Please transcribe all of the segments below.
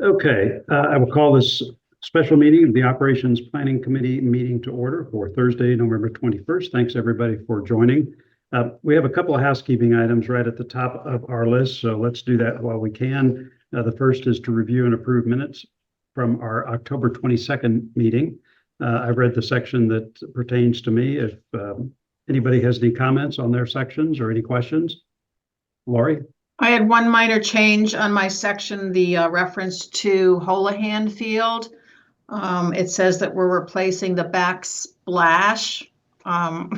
Okay, I will call this special meeting of the Operations Planning Committee meeting to order for Thursday, November 21st. Thanks everybody for joining. We have a couple of housekeeping items right at the top of our list, so let's do that while we can. The first is to review and approve minutes from our October 22nd meeting. I've read the section that pertains to me. If anybody has any comments on their sections or any questions, Lori? I had one minor change on my section, the reference to Houlihan Field. It says that we're replacing the backsplash,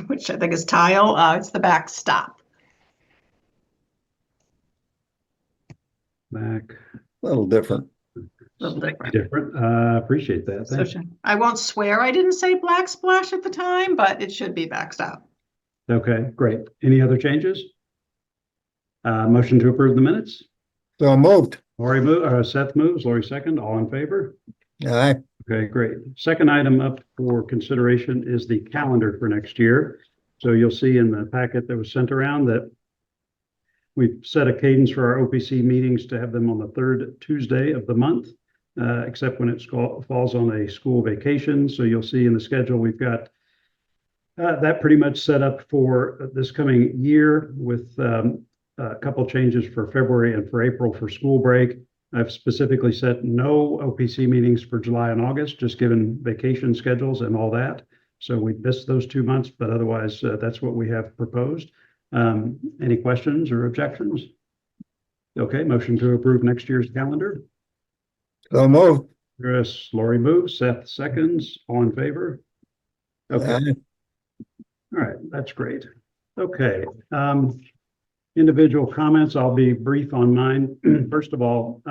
which I think is tile. It's the backstop. Back. A little different. Different. Appreciate that. So I won't swear I didn't say black splash at the time, but it should be backstop. Okay, great. Any other changes? Motion to approve the minutes. So moved. Lori Seth moves. Lori second. All in favor? Aye. Okay, great. Second item up for consideration is the calendar for next year. So you'll see in the packet that was sent around that we've set a cadence for our OPC meetings to have them on the third Tuesday of the month, except when it falls on a school vacation. So you'll see in the schedule we've got that pretty much set up for this coming year with a couple changes for February and for April for school break. I've specifically set no OPC meetings for July and August, just given vacation schedules and all that. So we missed those 2 months, but otherwise that's what we have proposed. Any questions or objections? Okay, motion to approve next year's calendar. So moved. Chris, Lori moves, Seth seconds, all in favor? Okay. Aye. All right, that's great. Okay. Individual comments, I'll be brief on mine. First of all,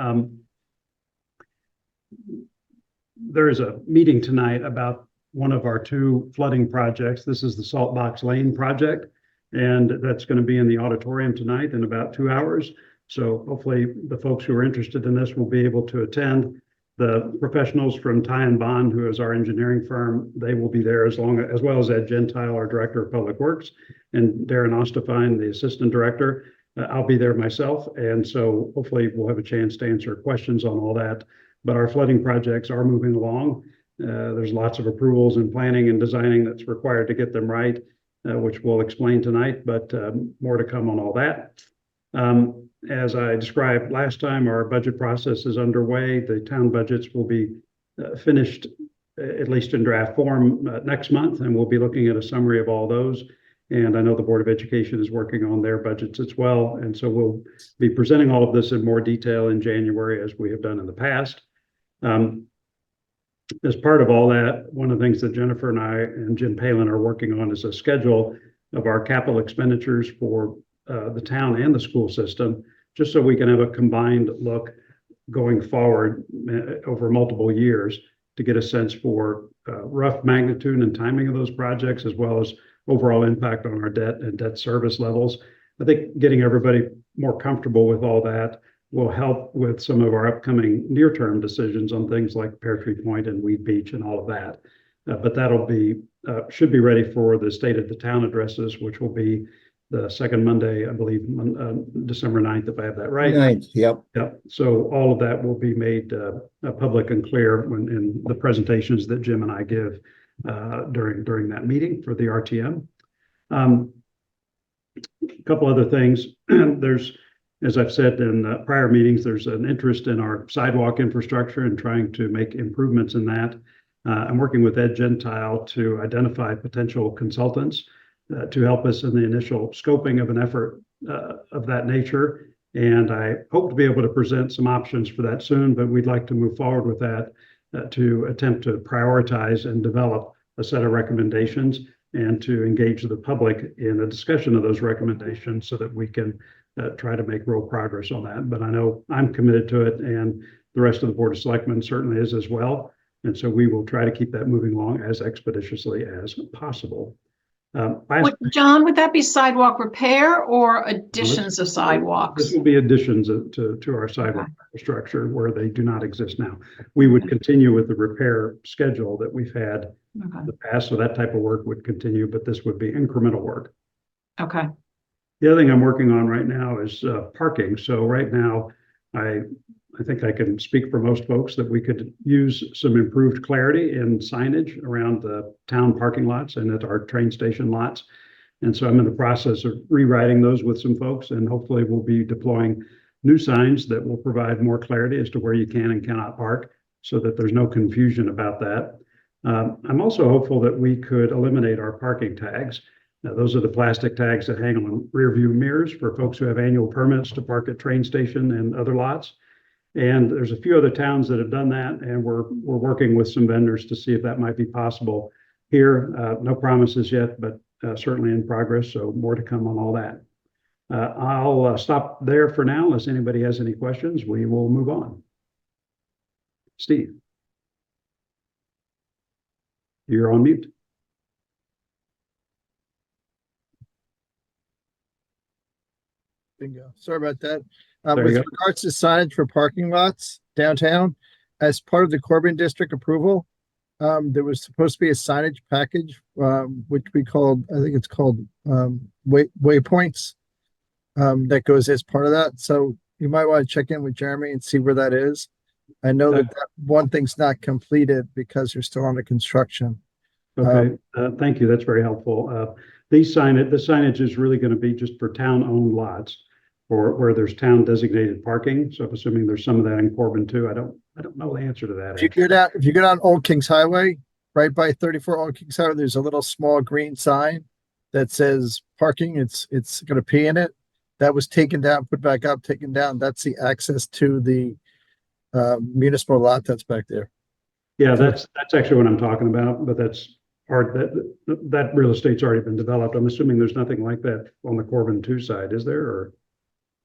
there is a meeting tonight about one of our 2 flooding projects. This is the Saltbox Lane project, and that's going to be in the auditorium tonight in about 2 hours. So hopefully the folks who are interested in this will be able to attend. The professionals from Ty & Bond, who is our engineering firm, they will be there as well as Ed Gentile, our Director of Public Works, and Darren Ostefine, the Assistant Director. I'll be there myself, and so hopefully we'll have a chance to answer questions on all that. But our flooding projects are moving along. There's lots of approvals and planning and designing that's required to get them right, which we'll explain tonight, but more to come on all that. As I described last time, our budget process is underway. The town budgets will be finished, at least in draft form, next month, and we'll be looking at a summary of all those. And I know the Board of Education is working on their budgets as well. And so we'll be presenting all of this in more detail in January, as we have done in the past. As part of all that, one of the things that Jennifer and I and Jim Palin are working on is a schedule of our capital expenditures for the town and the school system, just so we can have a combined look going forward over multiple years to get a sense for rough magnitude and timing of those projects, as well as overall impact on our debt and debt service levels. I think getting everybody more comfortable with all that will help with some of our upcoming near-term decisions on things like Pear Tree Point and Weed Beach and all of that. But that'll be should be ready for the State of the Town addresses, which will be the second Monday, I believe, December 9th, if I have that right. 9th, yep. Yep. So all of that will be made public and clear in the presentations that Jim and I give during that meeting for the RTM. A couple other things. There's, as I've said in prior meetings, there's an interest in our sidewalk infrastructure and trying to make improvements in that. I'm working with Ed Gentile to identify potential consultants to help us in the initial scoping of an effort of that nature. And I hope to be able to present some options for that soon, but we'd like to move forward with that to attempt to prioritize and develop a set of recommendations and to engage the public in a discussion of those recommendations so that we can try to make real progress on that. But I know I'm committed to it, and the rest of the Board of Selectmen certainly is as well. And so we will try to keep that moving along as expeditiously as possible. John, would that be sidewalk repair or additions of sidewalks? This will be additions to our sidewalk infrastructure where they do not exist now. We would continue with the repair schedule that we've had in the past, so that type of work would continue, but this would be incremental work. Okay. The other thing I'm working on right now is parking. So right now, I I think I can speak for most folks that we could use some improved clarity in signage around the town parking lots and at our train station lots. And so I'm in the process of rewriting those with some folks, and hopefully we'll be deploying new signs that will provide more clarity as to where you can and cannot park so that there's no confusion about that. I'm also hopeful that we could eliminate our parking tags. Now, those are the plastic tags that hang on rear view mirrors for folks who have annual permits to park at train station and other lots. And there's a few other towns that have done that, and we're working with some vendors to see if that might be possible here. No promises yet, but certainly in progress, so more to come on all that. I'll stop there for now. Unless anybody has any questions, we will move on. Steve, you're on mute. Bingo. Sorry about that. There With you go. regards to signage for parking lots downtown, as part of the Corbin District approval, there was supposed to be a signage package, which we called, I think it's called waypoints, that goes as part of that. So you might want to check in with Jeremy and see where that is. I know that one thing's not completed because they're still under construction. Okay, thank you. That's very helpful. The signage is really going to be just for town-owned lots or where there's town designated parking. So I'm assuming there's some of that in Corbin too. I don't know the answer to that. If you go down Old Kings Highway, right by 34 Old Kings Highway, there's a little small green sign that says parking. It's got a P in it. That was taken down, put back up, taken down. That's the access to the municipal lot that's back there. Yeah, that's actually what I'm talking about, but that's part that real estate's already been developed. I'm assuming there's nothing like that on the Corbin 2 side, is there? Or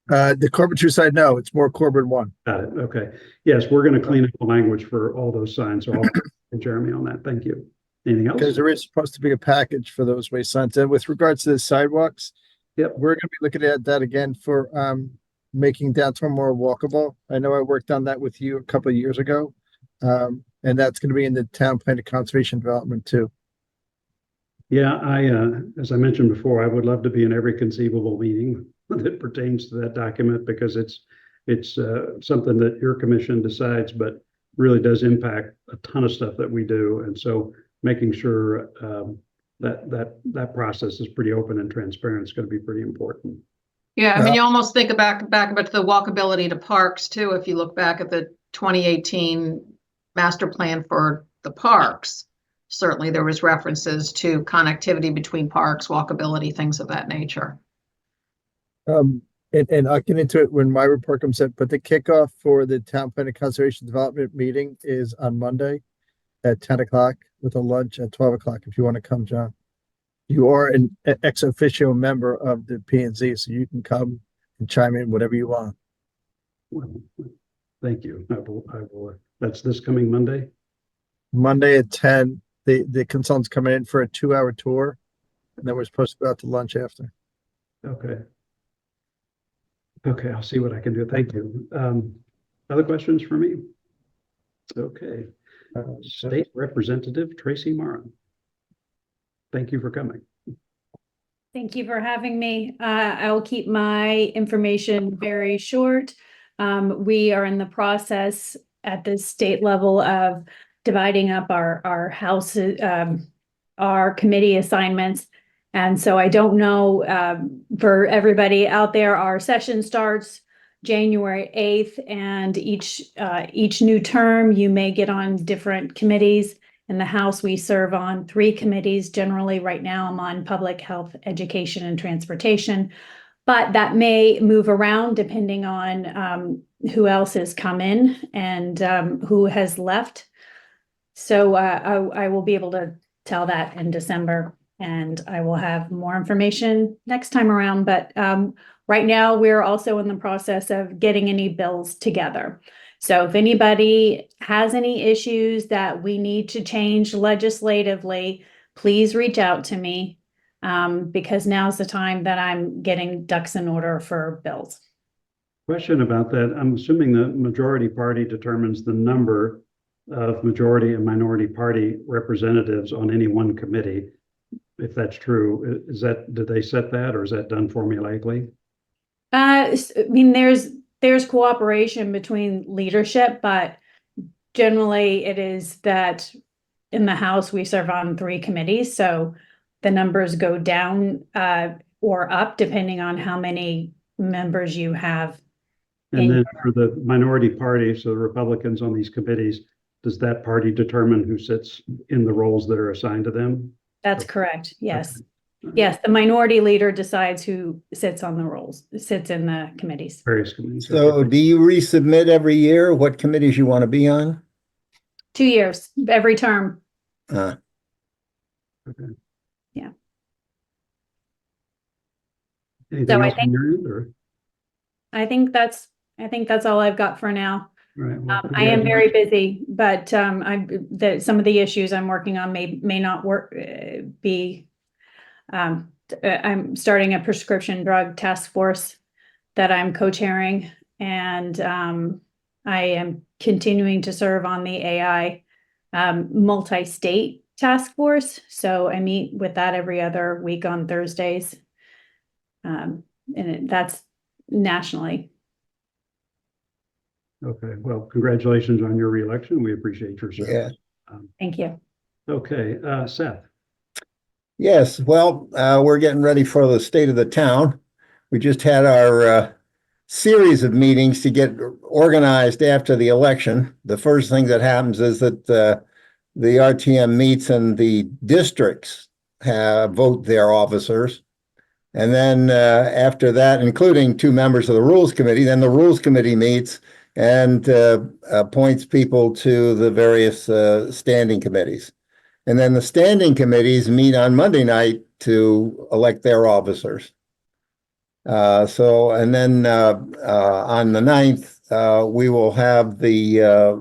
The Corbin 2 side, no, it's more Corbin 1. got it. Okay. Yes, we're going to clean up the language for all those signs. So I'll get Jeremy on that. Thank you. Anything else? Because there is supposed to be a package for those way signs. And with regards to the sidewalks, Yep. we're going to be looking at that again for making downtown more walkable. I know I worked on that with you a couple of years ago. And that's going to be in the town plan of conservation development too. Yeah, as I mentioned before, I would love to be in every conceivable meeting that pertains to that document because it's something that your commission decides, but really does impact a ton of stuff that we do. And so making sure that process is pretty open and transparent is going to be pretty important. Yeah, I mean, you almost think back about the walkability to parks too. If you look back at the 2018 master plan for the parks, certainly there was references to connectivity between parks, walkability, things of that nature. And I'll get into it when my report comes in, but the kickoff for the town plan and conservation development meeting is on Monday at 10 o'clock with a lunch at 12 o'clock. If you want to come, John, you are an ex officio member of the P&Z, so you can come and chime in whatever you want. Well, thank you. I will. That's this coming Monday. Monday at 10, the consultants coming in for a 2-hour tour, and then we're supposed to go out to lunch after. Okay. Okay, I'll see what I can do. Thank you. Other questions for me? Okay. State Representative Tracy Marin. Thank you for coming. Thank you for having me. I will keep my information very short. We are in the process at the state level of dividing up our house, our committee assignments. And so I don't know, for everybody out there, our session starts January 8th, and each new term you may get on different committees. In the House, we serve on 3 committees. Generally, right now, I'm on public health, education, and transportation, but that may move around depending on who else has come in and who has left. So I will be able to tell that in December, and I will have more information next time around. But right now, we're also in the process of getting any bills together. So if anybody has any issues that we need to change legislatively, please reach out to me, because now's the time that I'm getting ducks in order for bills. Question about that. I'm assuming the majority party determines the number of majority and minority party representatives on any one committee. If that's true, do they set that, or is that done formulaically? I mean, there's there's cooperation between leadership, but generally it is that in the House, we serve on 3 committees, so the numbers go down or up depending on how many members you have. And then for the minority party, so the Republicans on these committees, does that party determine who sits in the roles that are assigned to them? That's correct, yes. Okay. Yes, the minority leader decides who sits on the roles, sits in the committees. Various committees. So Okay. do you resubmit every year what committees you want to be on? 2 years, every term. Uh, Anything So I else on your end, or? I think that's all I've got for now. All right, well, I am very busy, but some of the issues I'm working on may not work. I'm starting a prescription drug task force that I'm co-chairing, and I am continuing to serve on the AI multi-state task force. So I meet with that every other week on Thursdays, and that's nationally. Okay, well, congratulations on your reelection. We appreciate your service. Yeah. Thank you. Okay, Seth. Yes, well, we're getting ready for the state of the town. We just had our series of meetings to get organized after the election. The first thing that happens is that the RTM meets and the districts vote their officers. And then after that, including 2 members of the Rules Committee, then the Rules Committee meets and appoints people to the various standing committees. And then the standing committees meet on Monday night to elect their officers. And then on the 9th, we will have the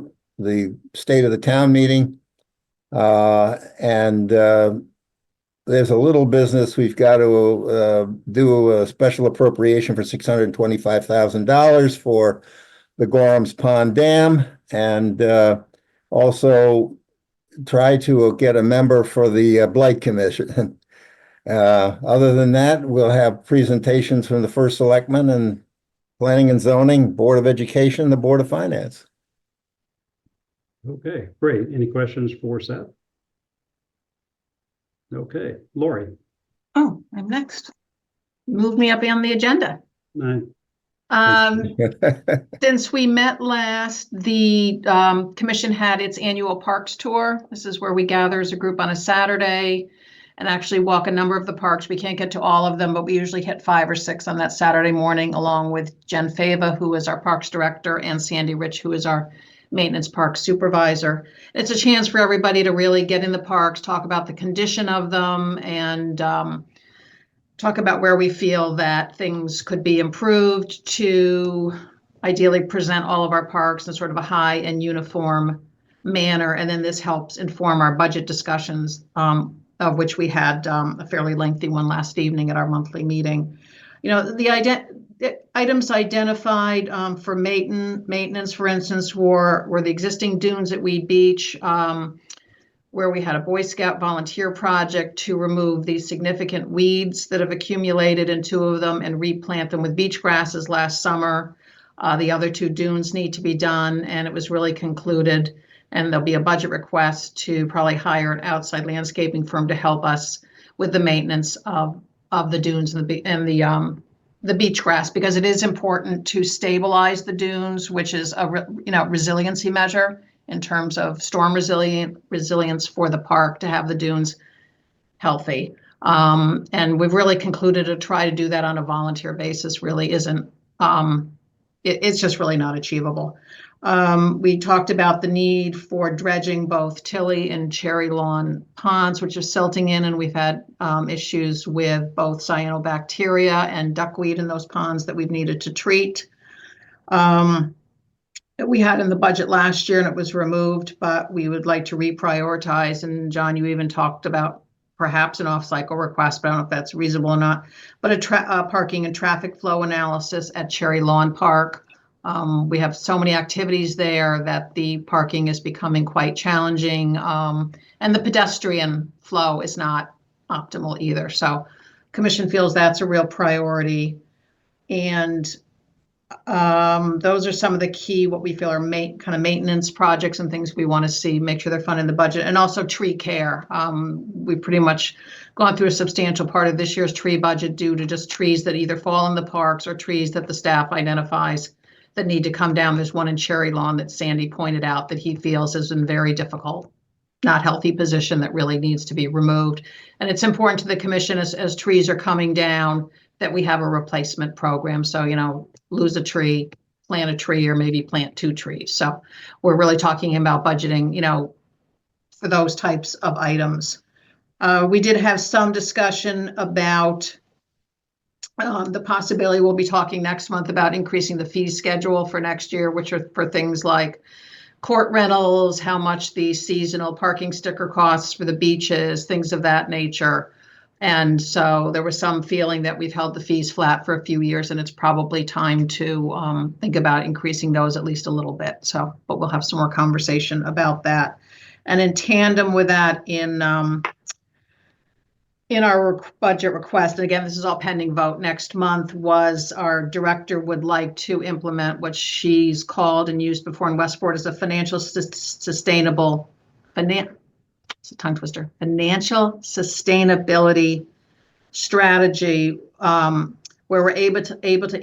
state of the town meeting. And there's a little business. We've got to do a special appropriation for $625,000 for the Gorham's Pond Dam, and also try to get a member for the Blight Commission. Other than that, we'll have presentations from the first selectman and Planning and Zoning, Board of Education, the Board of Finance. Okay, great. Any questions for Seth? Okay, Lori. Oh, I'm next. Move me up on the agenda. Since we met last, the commission had its annual parks tour. This is where we gather as a group on a Saturday and actually walk a number of the parks. We can't get to all of them, but we usually hit 5 or 6 on that Saturday morning, along with Jen Fava, who is our parks director, and Sandy Rich, who is our maintenance park supervisor. It's a chance for everybody to really get in the parks, talk about the condition of them, and talk about where we feel that things could be improved to ideally present all of our parks in sort of a high and uniform manner. And then this helps inform our budget discussions, of which we had a fairly lengthy one last evening at our monthly meeting. You know, the items identified for maintenance, for instance, were the existing dunes at Weed Beach, where we had a Boy Scout volunteer project to remove these significant weeds that have accumulated in 2 of them and replant them with beach grasses last summer. The other 2 dunes need to be done, and it was really concluded, and there'll be a budget request to probably hire an outside landscaping firm to help us with the maintenance of the dunes and the beach grass, because it is important to stabilize the dunes, which is a resiliency measure in terms of storm resilience for the park, to have the dunes healthy. And we've really concluded to try to do that on a volunteer basis really isn't, it's just really not achievable. We talked about the need for dredging both Tilly and Cherry Lawn ponds, which are silting in, and we've had issues with both cyanobacteria and duckweed in those ponds that we've needed to treat. We had in the budget last year and it was removed, but we would like to reprioritize. And John, you even talked about perhaps an off-cycle request, but I don't know if that's reasonable or not, but a parking and traffic flow analysis at Cherry Lawn Park. We have so many activities there that the parking is becoming quite challenging, and the pedestrian flow is not optimal either. So Commission feels that's a real priority. And those are some of the key, what we feel are kind of maintenance projects and things we want to see, make sure they're funded in the budget, and also tree care. We pretty much gone through a substantial part of this year's tree budget due to just trees that either fall in the parks or trees that the staff identifies that need to come down. There's one in Cherry Lawn that Sandy pointed out that he feels is in very difficult, not healthy position that really needs to be removed. And it's important to the commission as trees are coming down that we have a replacement program. So, lose a tree, plant a tree, or maybe plant 2 trees. So we're really talking about budgeting, for those types of items. We did have some discussion about the possibility, we'll be talking next month about increasing the fee schedule for next year, which are for things like court rentals, how much the seasonal parking sticker costs for the beaches, things of that nature. And so there was some feeling that we've held the fees flat for a few years, and it's probably time to think about increasing those at least a little bit. So, but we'll have some more conversation about that. And in tandem with that, in our budget request, and again, this is all pending vote next month, was our director would like to implement what she's called and used before in Westport as a financial sustainable it's a tongue twister, financial sustainability strategy, where we're able to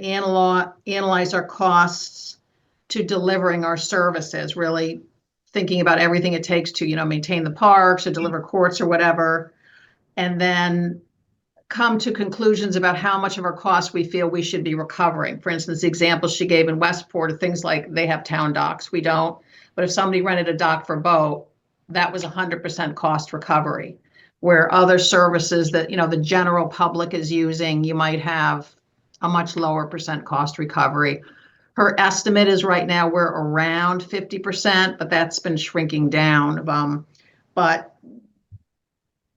analyze our costs to delivering our services, really thinking about everything it takes to, maintain the parks or deliver courts or whatever, and then come to conclusions about how much of our costs we feel we should be recovering. For instance, the example she gave in Westport of things like they have town docks, we don't, but if somebody rented a dock for a boat, that was 100% cost recovery, where other services that, the general public is using, you might have a much lower percent cost recovery. Her estimate is right now we're around 50%, but that's been shrinking down. But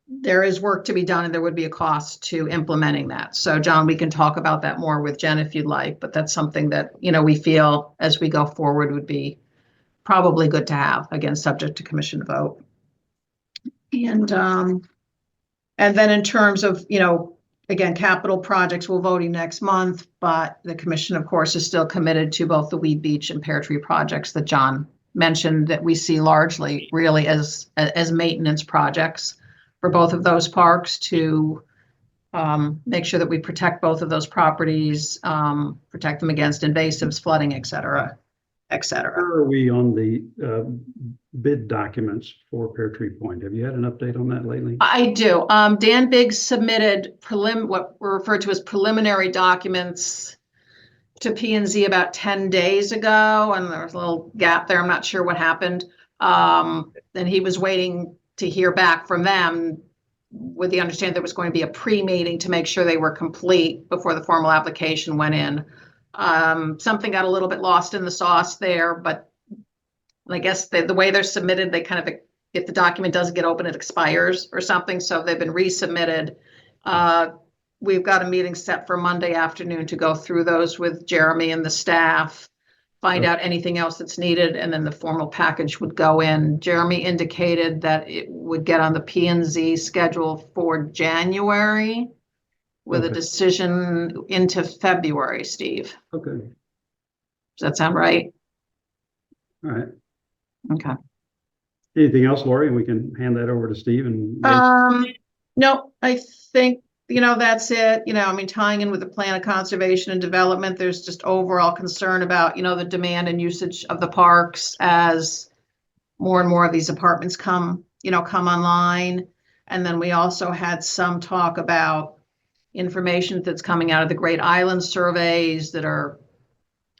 there is work to be done, and there would be a cost to implementing that. So, John, we can talk about that more with Jen if you'd like, but that's something that, we feel as we go forward would be probably good to have, again, subject to commission vote. And then in terms of, again, capital projects, we're voting next month, but the commission, of course, is still committed to both the Weed Beach and Pear Tree projects that John mentioned that we see largely really as maintenance projects for both of those parks to make sure that we protect both of those properties, protect them against invasives, flooding, et cetera. Where are we on the bid documents for Pear Tree Point? Have you had an update on that lately? I do. Dan Biggs submitted what were referred to as preliminary documents to P&Z about 10 days ago, and there was a little gap there. I'm not sure what happened. And he was waiting to hear back from them with the understanding there was going to be a pre-meeting to make sure they were complete before the formal application went in. Something got a little bit lost in the sauce there, but I guess the way they're submitted, they kind of, if the document doesn't get open, it expires or something. So they've been resubmitted. We've got a meeting set for Monday afternoon to go through those with Jeremy and the staff, find out anything else that's needed, and then the formal package would go in. Jeremy indicated that it would get on the P&Z schedule for January, with a decision into February, Steve. Okay. Does that sound right? All right. Okay. Anything else, Lori? And we can hand that over to Steve. And no, I think, that's it. Tying in with the plan of conservation and development, there's just overall concern about, the demand and usage of the parks as more and more of these apartments come online. And then we also had some talk about information that's coming out of the Great Island surveys that are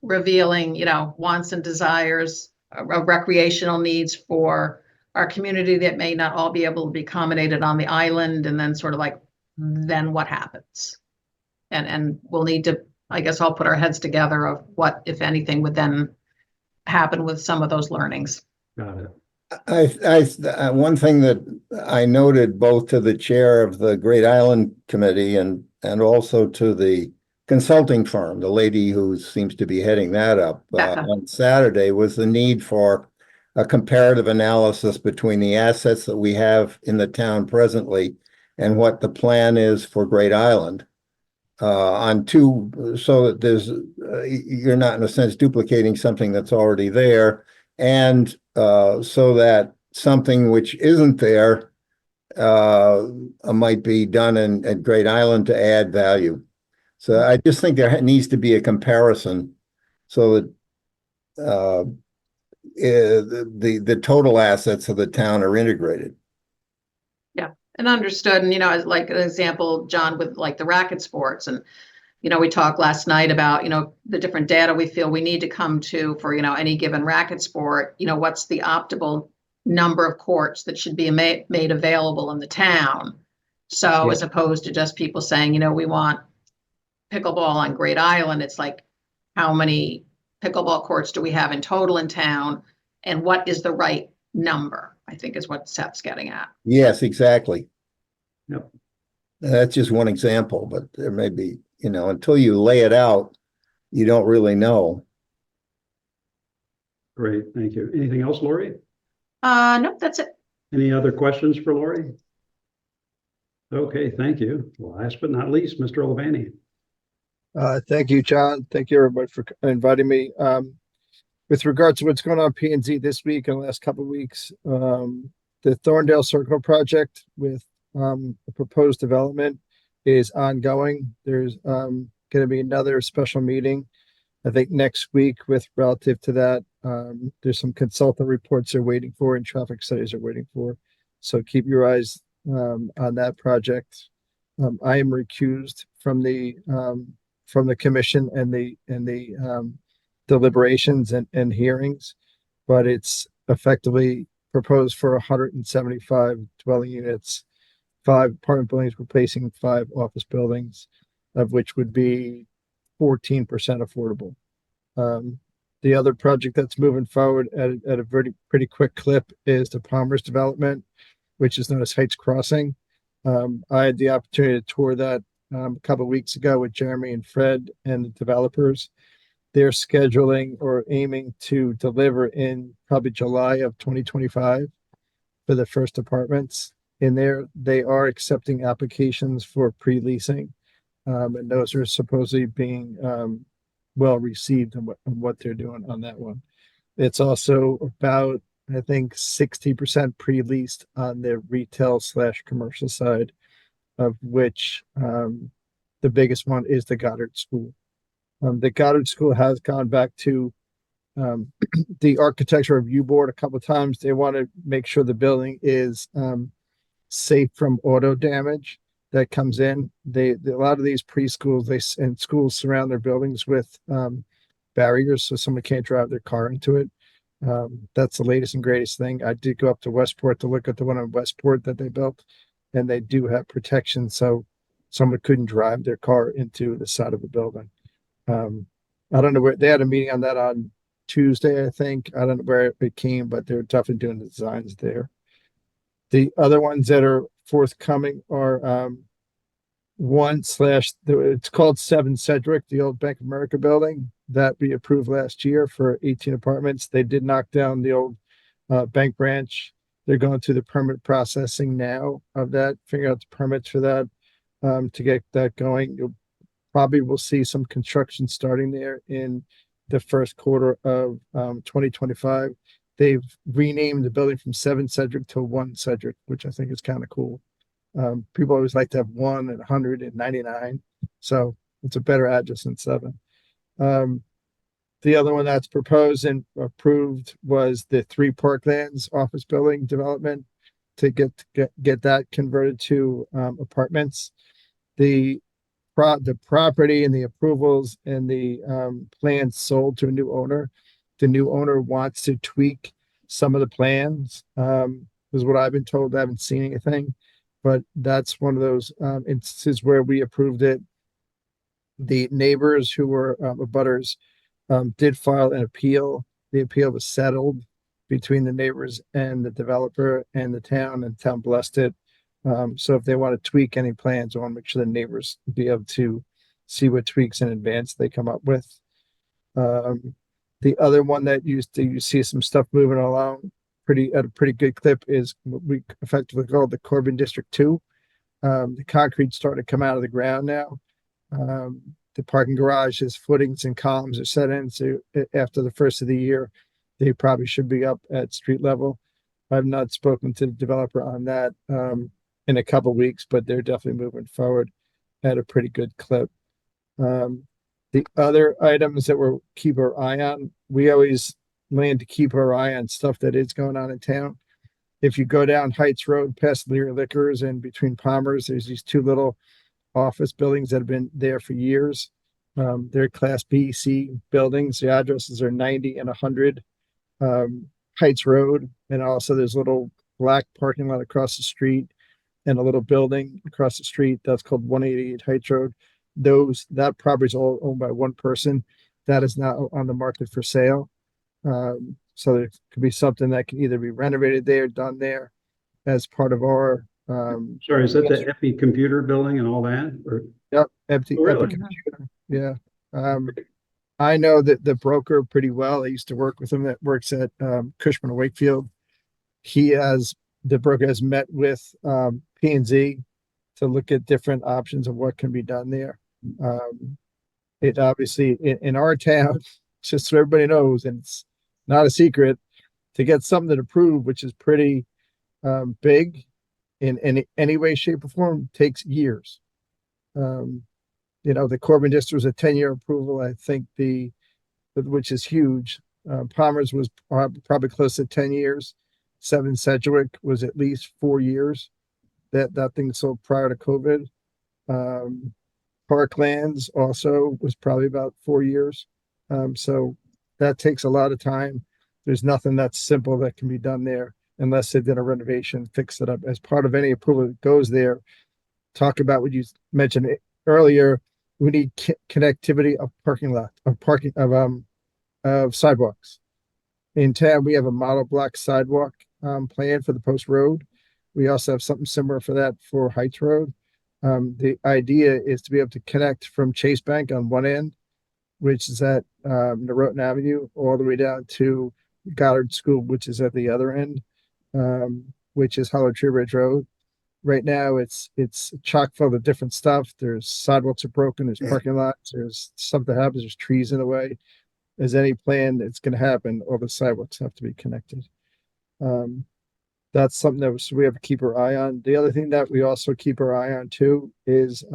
revealing, wants and desires of recreational needs for our community that may not all be able to be accommodated on the island, and then sort of like, then what happens? And we'll need to, I guess, all put our heads together of what, if anything, would then happen with some of those learnings. got it. One thing that I noted both to the chair of the Great Island Committee and also to the consulting firm, the lady who seems to be heading that up on Saturday, was the need for a comparative analysis between the assets that we have in the town presently and what the plan is for Great Island. on two, so that there's, you're not in a sense duplicating something that's already there. And so that something which isn't there might be done at Great Island to add value. So I just think there needs to be a comparison so that the total assets of the town are integrated. And understood. And, as like an example, John, with like the racket sports, and, we talked last night about, the different data we feel we need to come to for, any given racket sport, what's the optimal number of courts that should be made available in the town. So as opposed to just people saying, we want pickleball on Great Island, it's like, how many pickleball courts do we have in total in town? And what is the right number, I think is what Seth's getting at. Yes, exactly. Yep. That's just one example, but there may be, until you lay it out, you don't really know. Great, thank you. Anything else, Lori? Nope, that's it. Any other questions for Lori? Okay, thank you. Last but not least, Mr. Olivani. Thank you, John. Thank you, everybody, for inviting me. With regard to what's going on P&Z this week and the last couple of weeks, the Thorndale Circle project with the proposed development is ongoing. There's going to be another special meeting, I think, next week with relative to that. There's some consultant reports they're waiting for and traffic studies they're waiting for. So keep your eyes on that project. I am recused from the commission and the deliberations and hearings, but it's effectively proposed for 175 dwelling units, 5 apartment buildings replacing 5 office buildings, of which would be 14% affordable. The other project that's moving forward at a pretty quick clip is the Palmer's development, which is known as Heights Crossing. I had the opportunity to tour that a couple of weeks ago with Jeremy and Fred and the developers. They're scheduling or aiming to deliver in probably July of 2025 for the first apartments in there. They are accepting applications for pre-leasing, and those are supposedly being well received in what they're doing on that one. It's also about, I think, 60% pre-leased on the retail/commercial side, of which the biggest one is the Goddard School. The Goddard School has gone back to the Architecture Review Board a couple of times. They want to make sure the building is safe from auto damage that comes in. A lot of these preschools and schools surround their buildings with barriers so someone can't drive their car into it. That's the latest and greatest thing. I did go up to Westport to look at the one in Westport that they built, and they do have protection so someone couldn't drive their car into the side of the building. I don't know where they had a meeting on that on Tuesday, I think. I don't know where it came, but they're definitely doing the designs there. The other ones that are forthcoming are it's called 7 Cedric, the old Bank of America building that we approved last year for 18 apartments. They did knock down the old bank branch. They're going through the permit processing now of that, figuring out the permits for that to get that going. You'll probably will see some construction starting there in the first quarter of 2025. They've renamed the building from 7 Cedric to 1 Cedric, which I think is kind of cool. People always like to have 1 and 100 and 99. So it's a better address than 7. The other one that's proposed and approved was the 3 Parklands office building development to get that converted to apartments. The property and the approvals and the plans sold to a new owner. The new owner wants to tweak some of the plans, is what I've been told. I haven't seen anything, but that's one of those instances where we approved it. The neighbors who were abutters did file an appeal. The appeal was settled between the neighbors and the developer and the town blessed it. So if they want to tweak any plans, I want to make sure the neighbors be able to see what tweaks in advance they come up with. The other one that you see some stuff moving along at a pretty good clip is what we effectively call the Corbin District 2. The concrete's starting to come out of the ground now. The parking garages, footings and columns are set in, so after the first of the year, they probably should be up at street level. I've not spoken to the developer on that in a couple weeks, but they're definitely moving forward at a pretty good clip. The other items that we'll keep our eye on, we always land to keep our eye on stuff that is going on in town. If you go down Heights Road past Lear Liquors and between Palmer's, there's these two little office buildings that have been there for years. They're Class B, C buildings. The addresses are 90 and 100 Heights Road. And also there's a little black parking lot across the street and a little building across the street that's called 188 Heights Road. That property is all owned by one person. That is not on the market for sale. So there could be something that can either be renovated there, done there as part of our Sorry, is that the Epi computer building and all that? Or? Yep, empty. Oh, really? Computer. Yeah. I know that the broker pretty well. I used to work with him that works at Cushman & Wakefield. The broker has met with P&Z to look at different options of what can be done there. It obviously in our town, just so everybody knows, and it's not a secret, to get something approved, which is pretty big in any way, shape, or form, takes years. The Corbin District was a 10-year approval. I think which is huge. Palmer's was probably close to 10 years. 7 Sedgwick was at least 4 years. That thing sold prior to COVID. Parklands also was probably about 4 years. So that takes a lot of time. There's nothing that's simple that can be done there unless they did a renovation, fix it up. As part of any approval that goes there, talk about what you mentioned earlier. We need connectivity of of sidewalks. In town, we have a model block sidewalk plan for the Post Road. We also have something similar for that for Heights Road. The idea is to be able to connect from Chase Bank on one end, which is at Norotan Avenue, all the way down to Goddard School, which is at the other end, which is Hollow Tree Ridge Road. Right now, it's chock full of different stuff. There's sidewalks are broken. There's parking lots. There's something happens. There's trees in the way. As any plan that's going to happen, all the sidewalks have to be connected. That's something that we have to keep our eye on. The other thing that we also keep our eye on too is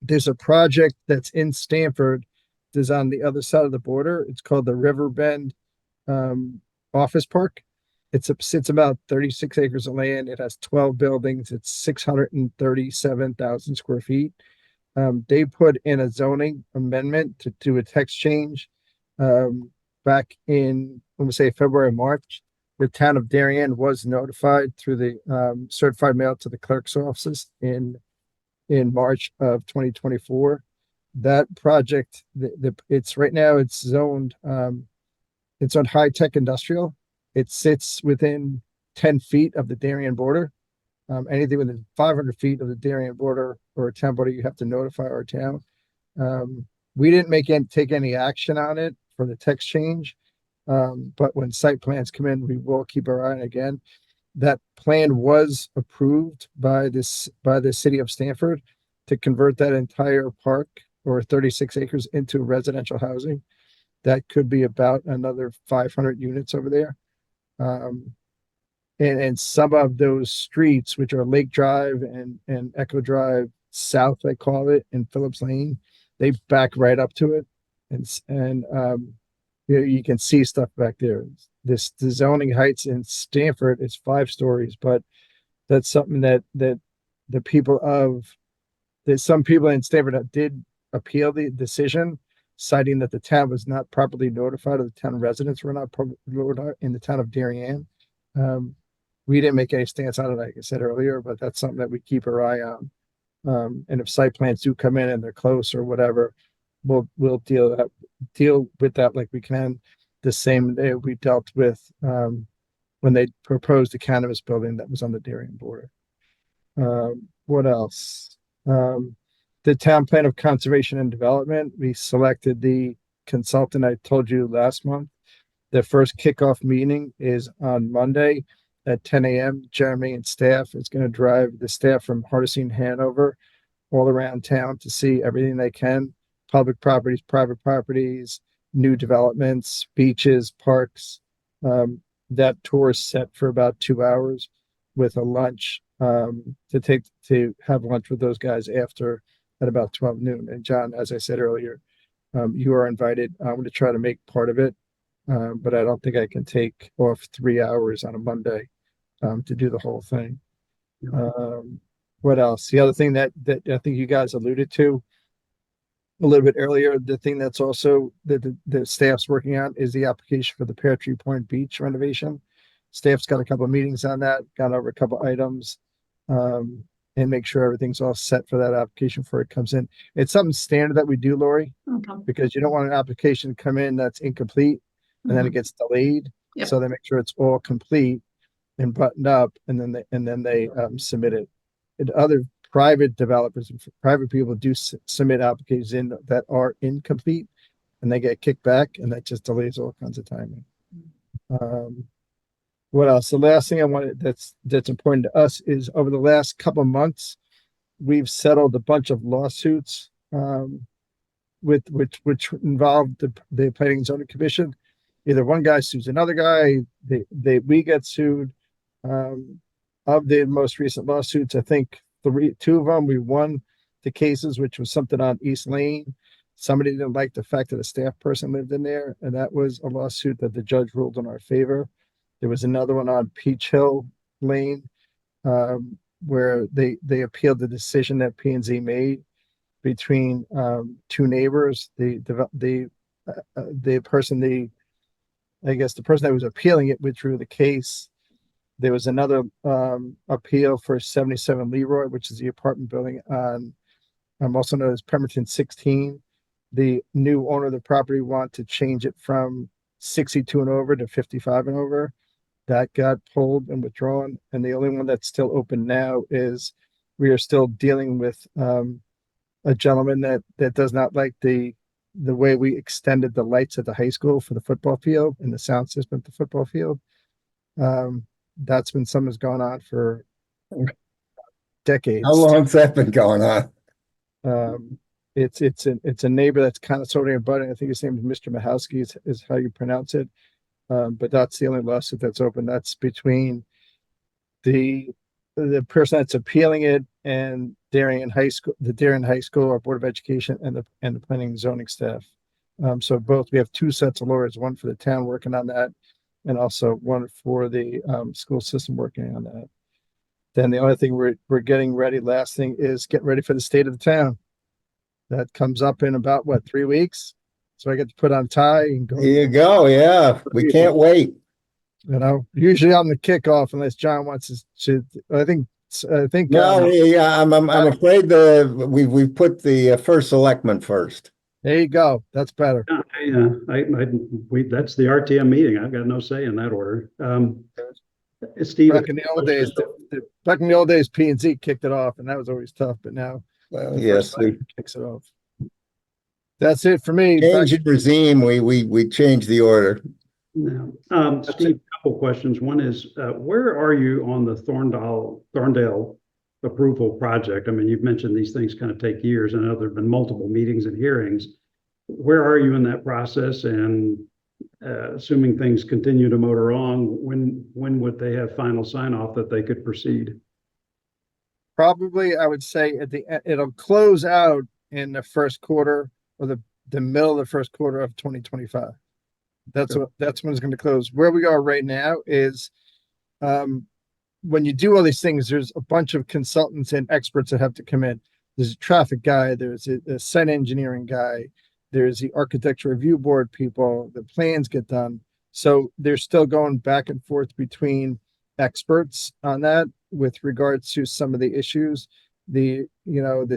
there's a project that's in Stamford that's on the other side of the border. It's called the Riverbend Office Park. It sits about 36 acres of land. It has 12 buildings. It's 637,000 square feet. They put in a zoning amendment to do a text change back in, let me say, February, March. The town of Darien was notified through the certified mail to the clerk's offices in March of 2024. That project, it's right now, it's zoned, it's on high-tech industrial. It sits within 10 feet of the Darien border. Anything within 500 feet of the Darien border or a town border, you have to notify our town. We didn't take any action on it for the text change. But when site plans come in, we will keep our eye on it again. That plan was approved by the city of Stamford to convert that entire park or 36 acres into residential housing. That could be about another 500 units over there. And some of those streets, which are Lake Drive and Echo Drive South, I call it, and Phillips Lane, they back right up to it. And you can see stuff back there. The zoning heights in Stamford is 5 stories, but that's something that some people in Stamford that did appeal the decision, citing that the town was not properly notified, or the town residents were not notified in the town of Darien. We didn't make any stance on it, like I said earlier, but that's something that we keep our eye on. And if site plans do come in and they're close or whatever, we'll deal with that like we can, the same day we dealt with when they proposed the cannabis building that was on the Darien border. What else? The town plan of conservation and development, we selected the consultant I told you last month. The first kickoff meeting is on Monday at 10 a.m. Jeremy and staff is going to drive the staff from Hardesty, Hanover, all around town to see everything they can, public properties, private properties, new developments, beaches, parks. That tour is set for about 2 hours with a lunch to have lunch with those guys after at about 12 noon. And John, as I said earlier, you are invited. I'm going to try to make part of it, but I don't think I can take off 3 hours on a Monday to do the whole thing. What else? The other thing that I think you guys alluded to a little bit earlier, the thing that's also that the staff's working on is the application for the Pear Tree Point Beach renovation. Staff's got a couple of meetings on that, gone over a couple of items, and make sure everything's all set for that application before it comes in. It's something standard that we do, Lori, Okay. because you don't want an application to come in that's incomplete and then it gets delayed. Yep. So they make sure it's all complete and buttoned up, and then they submit it. And other private developers and private people do submit applications in that are incomplete, and they get kicked back, and that just delays all kinds of timing. What else? The last thing I wanted that's important to us is over the last couple of months, we've settled a bunch of lawsuits with which involved the Planning and Zoning Commission. Either one guy sues another guy, we get sued. Of the most recent lawsuits, I think two of them we won the cases, which was something on East Lane. Somebody didn't like the fact that a staff person lived in there, and that was a lawsuit that the judge ruled in our favor. There was another one on Peach Hill Lane, where they appealed the decision that P&Z made between two neighbors. The person that was appealing it withdrew the case. There was another appeal for 77 Leroy, which is the apartment building on also known as Pemberton 16. The new owner of the property wanted to change it from 62 and over to 55 and over. That got pulled and withdrawn. And the only one that's still open now is we are still dealing with a gentleman that does not like the way we extended the lights at the high school for the football field and the sound system at the football field. That's been something that's gone on for decades. How long's that been going on? It's a neighbor that's kind of sort of abutting. I think his name is Mr. Mahowski is how you pronounce it. But that's the only lawsuit that's open. That's between the person that's appealing it and Darien High School, our Board of Education, and the Planning and Zoning staff. So we have two sets of lawyers, one for the town working on that, and also one for the school system working on that. Then the only thing we're getting ready, last thing, is getting ready for the state of the town. That comes up in about 3 weeks. So I get to put on tie and go. There you go. Yeah, we can't wait. Usually I'm the kickoff unless John wants to. I think. No, yeah, I'm afraid we've put the first selectman first. There you go. That's better. That's the RTM meeting. I've got no say in that order. Steve, back in the old days, P&Z kicked it off, and that was always tough. But now, yes, kicks it off. That's it for me. Change the regime. We changed the order. No. Steve, a couple questions. One is, where are you on the Thorndale approval project? I mean, you've mentioned these things kind of take years. I know there have been multiple meetings and hearings. Where are you in that process? And assuming things continue to motor on, when would they have final sign off that they could proceed? Probably, I would say at the end, it'll close out in the first quarter or the middle of the first quarter of 2025. That's when it's going to close. Where we are right now is when you do all these things, there's a bunch of consultants and experts that have to come in. There's a traffic guy, there's a site engineering guy, there's the architecture review board people, the plans get done. So they're still going back and forth between experts on that with regards to some of the issues, the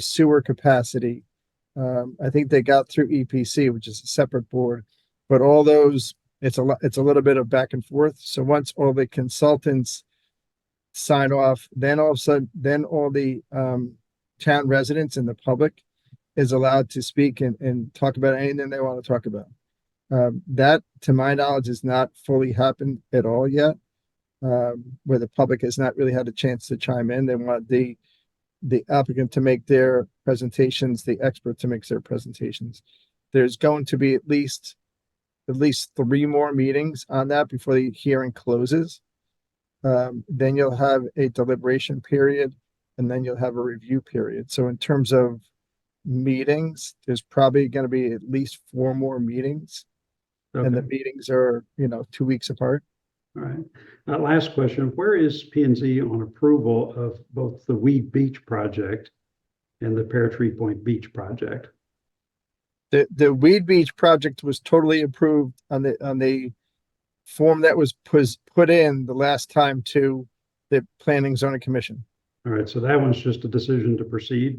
sewer capacity. I think they got through EPC, which is a separate board, but all those, it's a little bit of back and forth. So once all the consultants sign off, then all of a sudden, then all the town residents and the public is allowed to speak and talk about anything they want to talk about. That, to my knowledge, has not fully happened at all yet, where the public has not really had a chance to chime in. They want the applicant to make their presentations, the expert to make their presentations. There's going to be at least 3 more meetings on that before the hearing closes. Then you'll have a deliberation period, and then you'll have a review period. So in terms of meetings, there's probably going to be at least 4 more meetings, and the Okay, meetings are, 2 weeks apart. all right. Last question, where is P and Z on approval of both the Weed Beach project and the Pear Tree Point Beach project? The Weed Beach project was totally approved on the form that was put in the last time to the Planning Zoning Commission. All right, so that one's just a decision to proceed.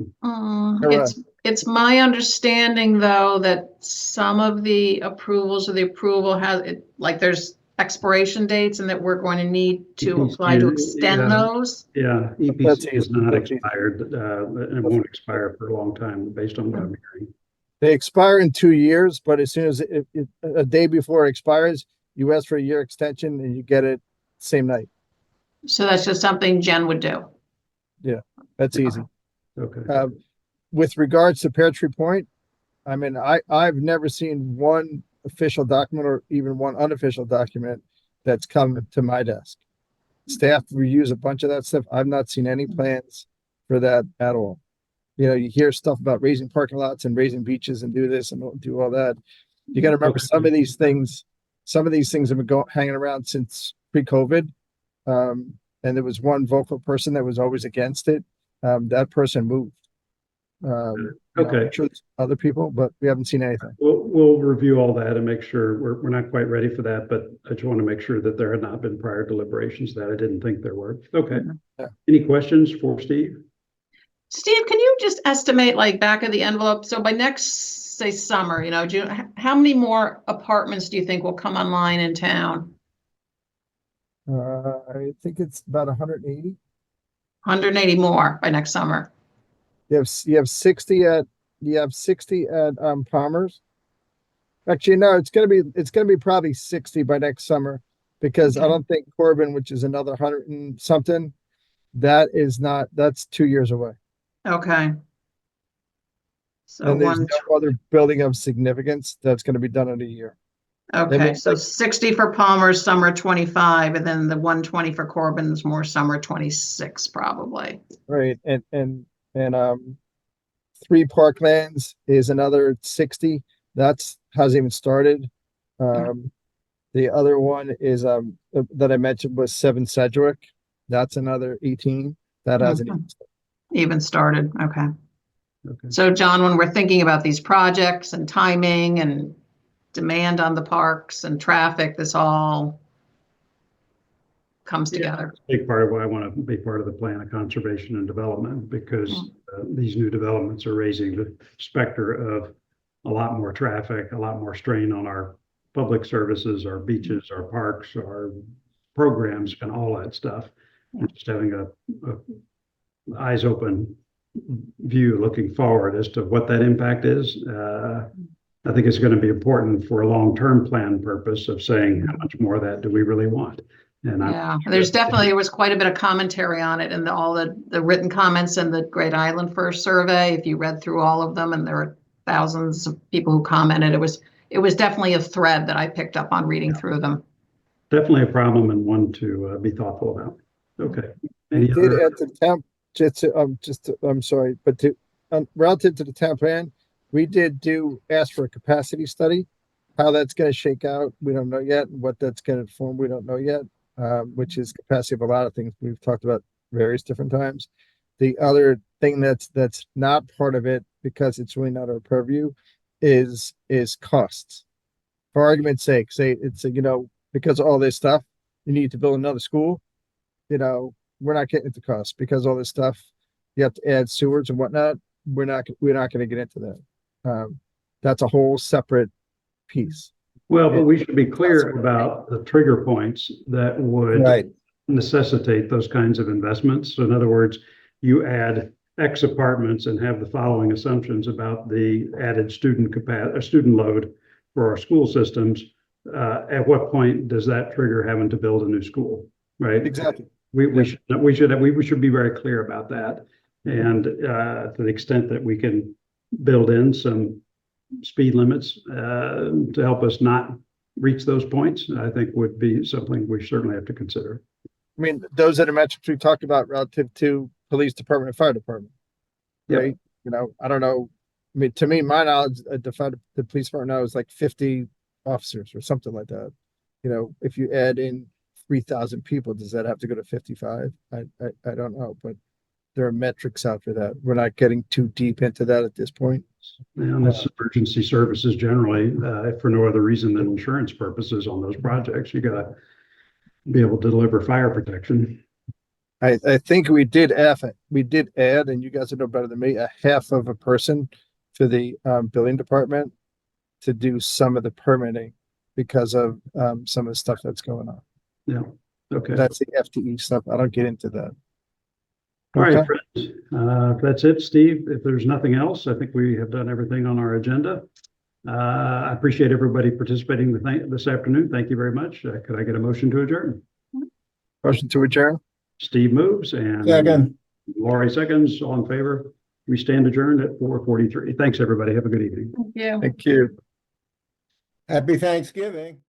It's my understanding, though, that some of the approvals or the approval has it, like there's expiration dates, and that we're going to need to apply to extend those. Yeah, That's EPC is easy. not That's easy. expired, and it won't expire for a long time based on what I'm hearing. They expire in 2 years, but as soon as a day before it expires, you ask for a year extension and you get it same night. So that's just something Jen would do. That's easy. Okay, With regards to Pear Tree Point, I mean, I've never seen one official document or even one unofficial document that's come to my desk. Staff reviews a bunch of that stuff. I've not seen any plans for that at all. You hear stuff about raising parking lots and raising beaches and do this and do all that. You got to remember some of these things have been hanging around since pre-COVID. And there was one vocal person that was always against it. That person moved. Okay. I'm sure there's other people, but we haven't seen anything. we'll review all that and make sure we're not quite ready for that, but I just want to make sure that there had not been prior deliberations that I didn't think there were. Okay. Yeah. Any questions for Steve? Steve, can you just estimate, like, back of the envelope? So by next, say, summer, how many more apartments do you think will come online in town? I think it's about 180. 180 more by next summer. You have 60 at Palmer's. Actually, no, it's gonna be probably 60 by next summer, because I don't think Corbin, which is another 100 and something, that's 2 years away. Okay. So And there's one, no other building of significance that's gonna be done in a year. okay, so 60 for Palmer, summer 25, and then the 120 for Corbin's more summer 26, probably. Right, and 3 Parklands is another 60. That's hasn't even started. The other one is that I mentioned was 7 Sedgwick. That's another 18. That hasn't Even started, okay. Okay. So John, when we're thinking about these projects and timing and demand on the parks and traffic, this all comes together. Big part of why I want to be part of the plan of conservation and development, because these new developments are raising the specter of a lot more traffic, a lot more strain on our public services, our beaches, our parks, our programs, and all that stuff. And just having a eyes open view looking forward as to what that impact is. I think it's going to be important for a long-term plan purpose of saying how much more of that do we really want. And there was quite a bit of commentary on it, and all the written comments in the Great Island First survey. If you read through all of them, and there were thousands of people who commented, it was definitely a thread that I picked up on reading through them. Definitely a problem, and one to be thoughtful about. Okay. We did add to the town, I'm sorry, but relative to the town plan, we did ask for a capacity study. How that's going to shake out, we don't know yet. What that's going to form, we don't know yet. Which is capacity of a lot of things we've talked about various different times. The other thing that's not part of it, because it's really not our purview, is costs. For argument's sake, say it's because of all this stuff, you need to build another school. We're not getting into costs because all this stuff, you have to add sewers and whatnot. We're not going to get into that. That's a whole separate piece. Well, but we should be clear about the trigger points that would necessitate those kinds of investments. So in other words, you add X apartments and have the following assumptions about the added student load for our school systems. At what point does that trigger having to build a new school? Right? Exactly. We should be very clear about that. And to the extent that we can build in some speed limits to help us not reach those points, I think would be something we certainly have to consider. I mean, those are the metrics we talked about relative to police department and fire department. Yep. Right? You know, I don't know. I mean, to me, my knowledge, the police department now is like 50 officers or something like that. You know, if you add in 3,000 people, does that have to go to 55? I don't know, but there are metrics out for that. We're not getting too deep into that at this point. And this emergency services generally, for no other reason than insurance purposes on those projects, you gotta be able to deliver fire protection. I think we did add, and you guys know better than me, a half of a person for the building department to do some of the permitting because of some of the stuff that's going on. Yeah, okay. That's the FTE stuff. I don't get into that. All right, Okay. friends. If that's it, Steve, if there's nothing else, I think we have done everything on our agenda. I appreciate everybody participating this afternoon. Thank you very much. Could I get a motion to adjourn? Motion to adjourn. Steve moves and Second. Laurie seconds. All in favor? We stand adjourned at 4:43. Thanks, everybody. Have a good evening. Thank you. Thank you. Happy Thanksgiving.